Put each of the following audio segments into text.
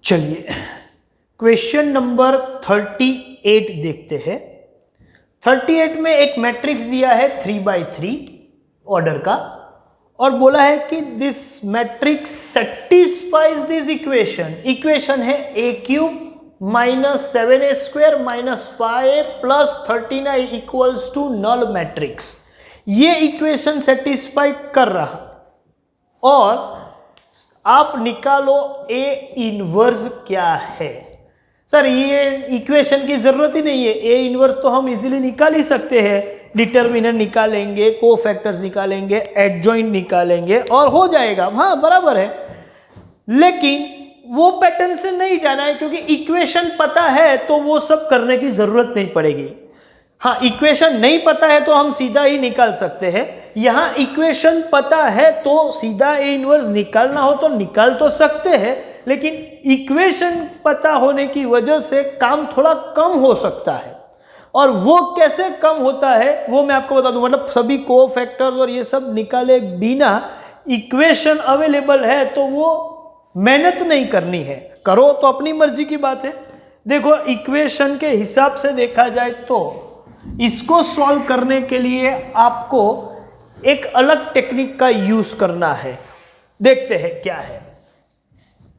चलिए question number 38 देखते हैं। 38 में एक मैट्रिक्स दिया है 3x3 ऑर्डर का और बोला है कि this matrix satisfies this equation है a cube minus 7a square minus 5a plus 13i equals to null matrix. ये इक्वेशन सेटिस्फाई कर रहा और आप निकालो a इनवर्स क्या है। सर ये इक्वेशन की जरूरत ही नहीं है, a इनवर्स तो हम इजीली निकाल ही सकते हैं। डिटर्मिनेंट निकालेंगे, कोफैक्टर्स निकालेंगे, एडजॉइंट निकालेंगे और हो जाएगा। हाँ बराबर है, लेकिन वो पैटर्न से नहीं जाना है क्योंकि इक्वेशन पता है तो वो सब करने की जरूरत नहीं पड़ेगी। हाँ इक्वेशन नहीं पता है तो हम सीधा ही निकाल सकते हैं। यहां इक्वेशन पता है तो सीधा ए इनवर्स निकालना हो तो निकाल तो सकते हैं, लेकिन इक्वेशन पता होने की वजह से काम थोड़ा कम हो सकता है। और वो कैसे कम होता है वो मैं आपको बता दूं। मतलब सभी कोफैक्टर्स और ये सब निकाले बिना इक्वेशन अवेलेबल है तो वो मेहनत नहीं करनी है, करो तो अपनी मर्जी की बात है। देखो इक्वेशन के हिसाब से देखा जाए तो इसको सॉल्व करने के लिए आपको एक अलग टेक्निक का यूज करना है। देखते हैं क्या है।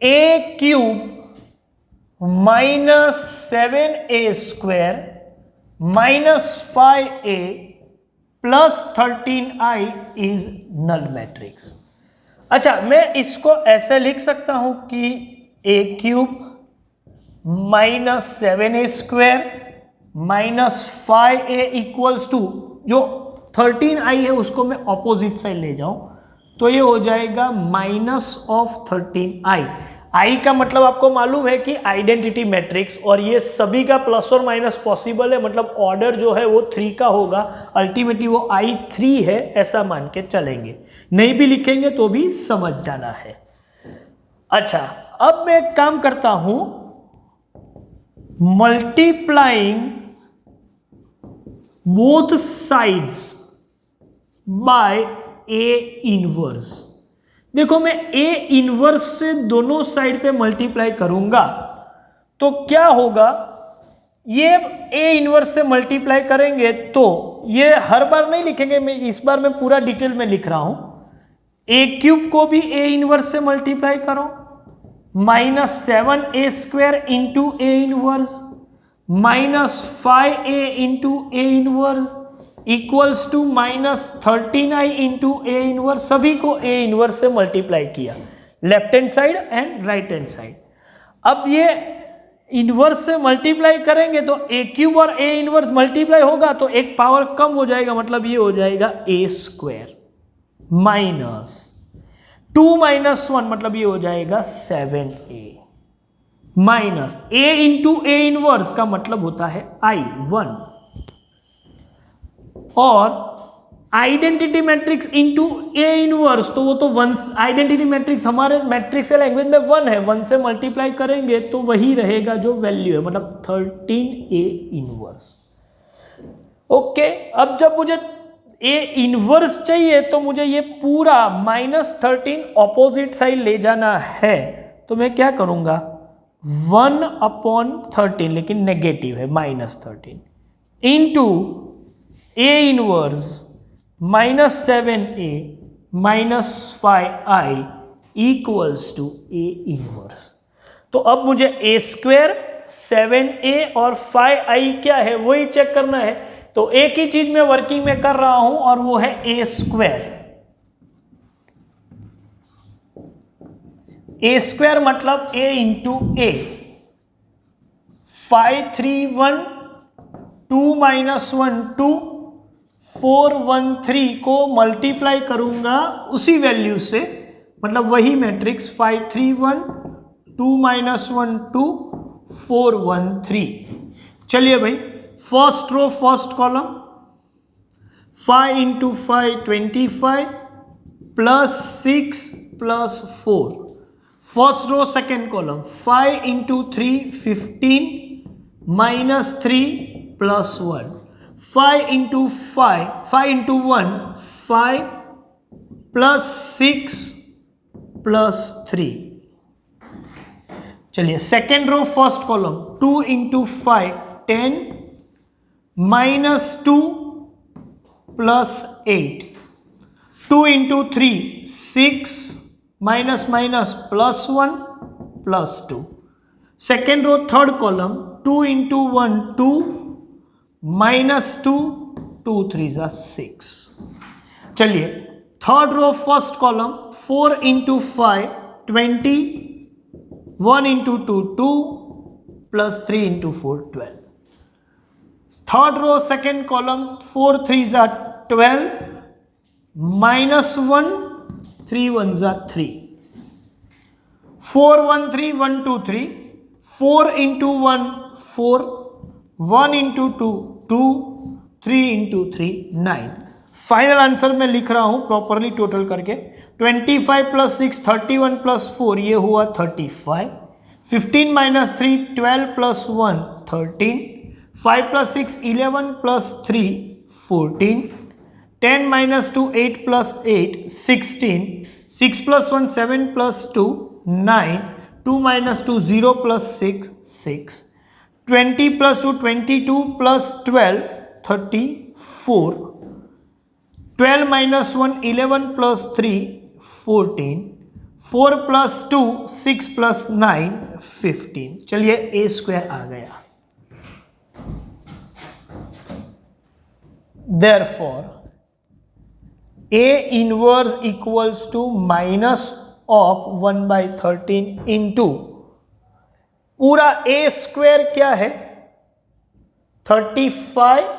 a cube minus 7a square minus 5a plus 13i is null matrix. अच्छा मैं इसको ऐसे लिख सकता हूं कि a cube minus 7a square minus 5a equals to, जो 13i है उसको मैं ऑपोजिट साइड ले जाऊं तो ये हो जाएगा माइनस ऑफ 13i। i का मतलब आपको मालूम है कि आइडेंटिटी मैट्रिक्स, और ये सभी का प्लस और माइनस पॉसिबल है, मतलब ऑर्डर जो है वो 3 का होगा। अल्टीमेटली वो i3 है ऐसा मान के चलेंगे, नहीं भी लिखेंगे तो भी समझ जाना है। अच्छा अब मैं एक काम करता हूं, multiplying both sides by a inverse. देखो मैं a इनवर्स से दोनों साइड पे मल्टीप्लाई करूंगा तो क्या होगा, ये a इनवर्स से मल्टीप्लाई करेंगे तो ये हर बार नहीं लिखेंगे, मैं इस बार मैं पूरा डिटेल में लिख रहा हूं। a क्यूब को भी a इनवर्स से मल्टीप्लाई करो, minus 7a square into a inverse minus 5a into a inverse equals to minus 13i into a inverse. सभी को a इनवर्स से मल्टीप्लाई किया, left hand side and right hand side. अब ये inverse से multiply करेंगे तो a क्यूब और a इनवर्स मल्टीप्लाई होगा तो एक पावर कम हो जाएगा, मतलब ये हो जाएगा a स्क्वायर माइनस 2 माइनस 1 मतलब ये हो जाएगा 7a minus a into a inverse का मतलब होता है i1 और identity matrix into a inverse, तो वो तो 1, आइडेंटिटी मैट्रिक्स हमारे मैट्रिक्स के लैंग्वेज में 1 है, 1 से मल्टीप्लाई करेंगे तो वही रहेगा जो वैल्यू है, मतलब 13a इनवर्स। ओके अब जब मुझे a इनवर्स चाहिए तो मुझे ये पूरा -13 ऑपोजिट साइड ले जाना है, तो मैं क्या करूंगा 1/13, लेकिन नेगेटिव है -13 into a inverse minus 7a minus 5i equals to a inverse. तो अब मुझे a स्क्वायर 7a और 5i क्या है वही चेक करना है, तो एक ही चीज मैं वर्किंग में कर रहा हूं और वो है a स्क्वायर। a स्क्वायर मतलब a इंटू a, 5 3 1 2 माइनस 1 2 4 1 3 को मल्टीप्लाई करूंगा उसी वैल्यू से, मतलब वही मैट्रिक्स 5 3 1 2 माइनस 1 2 4 1 3। चलिए भाई first row first column 5 into 5 25 plus 6 plus 4। First row second column 5 into 3 15 minus 3 plus 1। 5 into 5 into 1 5 plus 6 plus 3। चलिए second row first column 2 into 5 10 minus 2 plus 8 2 into 3 6 minus minus plus 1 plus 2 second row third column 2 into 1 2 minus 2 2 3 6। चलिए third row first column 4 into 5 20 1 into 2 2 plus 3 into 4 12। Third row second column 4 3 12 minus 1 3 1 3 4 1 3 1 2 3 4 into 1 4 1 into 2 2 3 into 3 9। Final answer मैं लिख रहा हूं properly total करके 25 plus 6 31 plus 4 ये हुआ 35 15 minus 3 12 plus 1 13 5 plus 6 11 plus 3 14 10 minus 2 8 plus 8 16 6 plus 1 7 plus 2 9 2 minus 2 0 plus 6 6 20 plus 2 22 plus 12 34 12 minus 1 11 plus 3 14 4 plus 2 6 plus 9 15। चलिए ए square आ गया। Therefore A inverse equals to minus of 1 by 13 into पूरा A स्क्वायर क्या है 35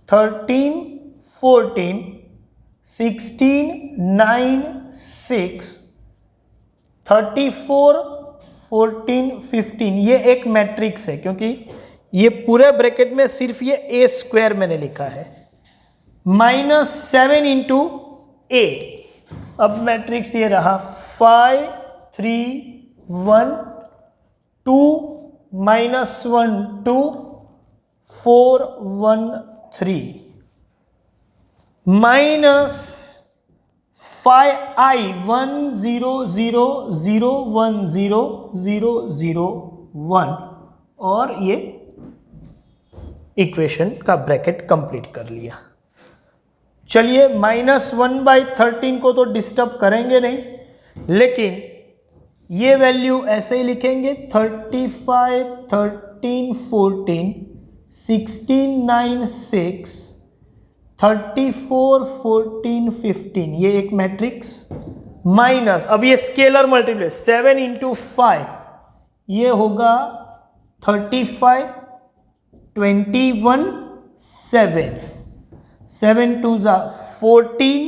13 14 16 9 6 34 14 15 ये एक मैट्रिक्स है क्योंकि ये पूरे ब्रैकेट में सिर्फ ये ए स्क्वायर मैंने लिखा है -7 इंटू ए। अब मैट्रिक्स ये रहा 5 3 1 2 -1 2 4 1 3 माइनस 5i 1 0 0 0 1 0 0 0 1 और ये इक्वेशन का ब्रैकेट कंप्लीट कर लिया। चलिए -1/13 को तो डिस्टर्ब करेंगे नहीं, लेकिन ये वैल्यू ऐसे ही लिखेंगे 35 13 14 16 9 6 34 14 15 ये एक मैट्रिक्स माइनस, अब ये स्केलर मल्टीप्लाई 7 इंटू 5 ये होगा 35 21 7 7 2 14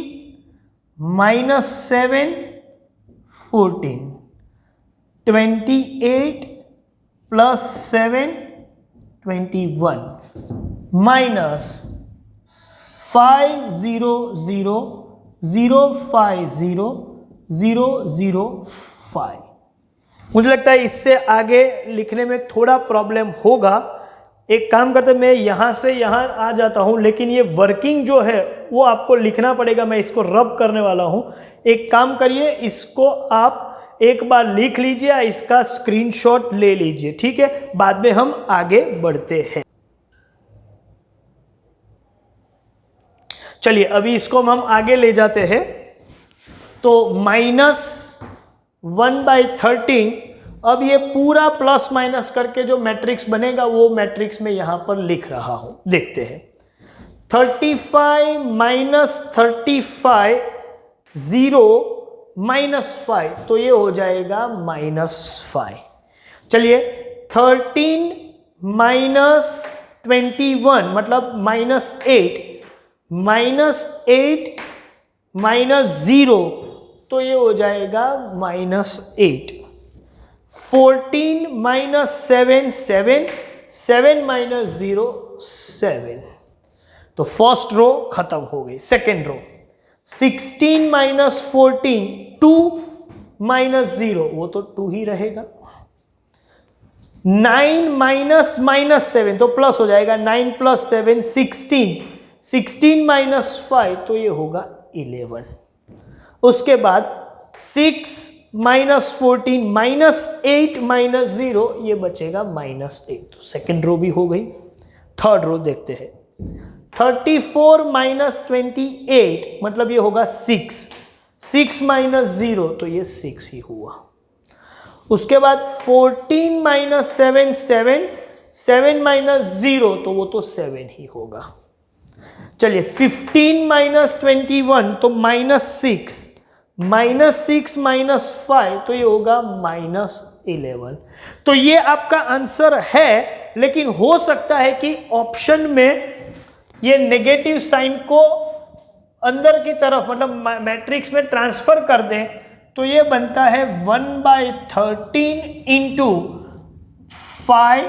माइनस 7 14 28 प्लस 7 21 माइनस 5 0 0 0 5 0 0 0 5। मुझे लगता है इससे आगे लिखने में थोड़ा प्रॉब्लम होगा। एक काम करते मैं यहाँ से यहाँ आ जाता हूँ, लेकिन ये वर्किंग जो है वो आपको लिखना पड़ेगा। मैं इसको रब करने वाला हूँ। एक काम करिए, इसको आप एक बार लिख लीजिए, इसका स्क्रीनशॉट ले लीजिए, ठीक है। बाद में हम आगे बढ़ते हैं। चलिए अभी इसको हम आगे ले जाते हैं। तो -1/13, अब ये पूरा प्लस माइनस करके जो मैट्रिक्स बनेगा वो मैट्रिक्स में यहां पर लिख रहा हूं, देखते हैं। 35 माइनस 35 0 -5 तो ये हो जाएगा -5। चलिए 13 माइनस 21 मतलब -8 -8 -0 तो ये हो जाएगा -8। 14 माइनस 7 7 7 माइनस 0 7। तो फर्स्ट रो खत्म हो गई। सेकेंड रो 16 माइनस 14 2 माइनस 0 वो तो 2 ही रहेगा। 9 माइनस -7 तो प्लस हो जाएगा। 9 प्लस 7 16 16 माइनस 5 तो ये होगा 11। उसके बाद 6 -14 -8 -0, ये बचेगा -8। तो सेकेंड रो भी हो गई। थर्ड रो देखते हैं। 34 -28 मतलब ये होगा 6, 6 -0 तो ये 6 ही हुआ। उसके बाद 14 -7 7, 7 -0 तो वो तो 7 ही होगा। चलिए 15 -21 तो -6, -6 -5 तो ये होगा -11। तो ये आपका आंसर है, लेकिन हो सकता है कि ऑप्शन में ये नेगेटिव साइन को अंदर की तरफ मतलब मैट्रिक्स में ट्रांसफर कर दें, तो ये बनता है 1/13 इंटू 5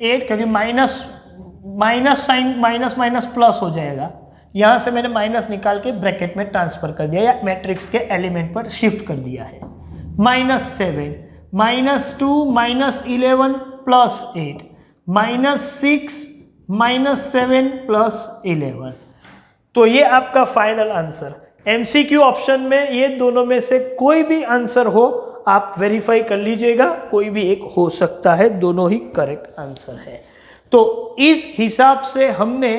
8, क्योंकि माइनस साइन माइनस प्लस हो जाएगा। यहां से मैंने माइनस निकाल के ब्रैकेट में ट्रांसफर कर दिया या मैट्रिक्स के एलिमेंट पर शिफ्ट कर दिया है। -7 -2 -11 +8 -6 -7 +11। तो ये आपका फाइनल आंसर। एमसीक्यू ऑप्शन में ये दोनों में से कोई भी आंसर हो, आप वेरीफाई कर लीजिएगा, कोई भी एक हो सकता है, दोनों ही करेक्ट आंसर है। तो इस हिसाब से हमने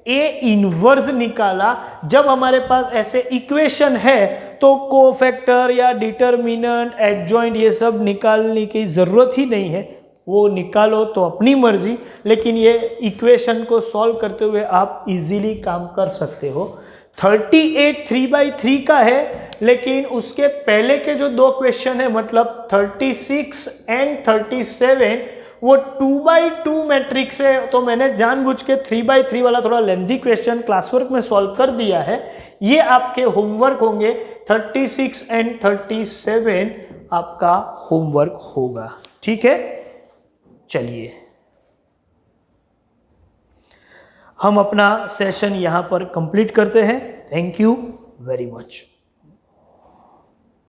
ए इनवर्स निकाला। जब हमारे पास ऐसे इक्वेशन है तो कोफैक्टर या डिटरमिनेंट, एडजॉइंट ये सब निकालने की जरूरत ही नहीं है, वो निकालो तो अपनी मर्जी, लेकिन ये इक्वेशन को सॉल्व करते हुए आप इजीली काम कर सकते हो। 38 3/3 का है, लेकिन उसके पहले के जो दो क्वेश्चन है मतलब 36 एंड 37 वो 2/2 मैट्रिक्स है, तो मैंने जानबूझ के 3/3 वाला थोड़ा लेंथी क्वेश्चन क्लासवर्क में सॉल्व कर दिया है। ये आपके होमवर्क होंगे, 36 एंड 37 आपका होमवर्क होगा। ठीक है, चलिए हम अपना सेशन यहां पर कंप्लीट करते हैं। Thank you very much.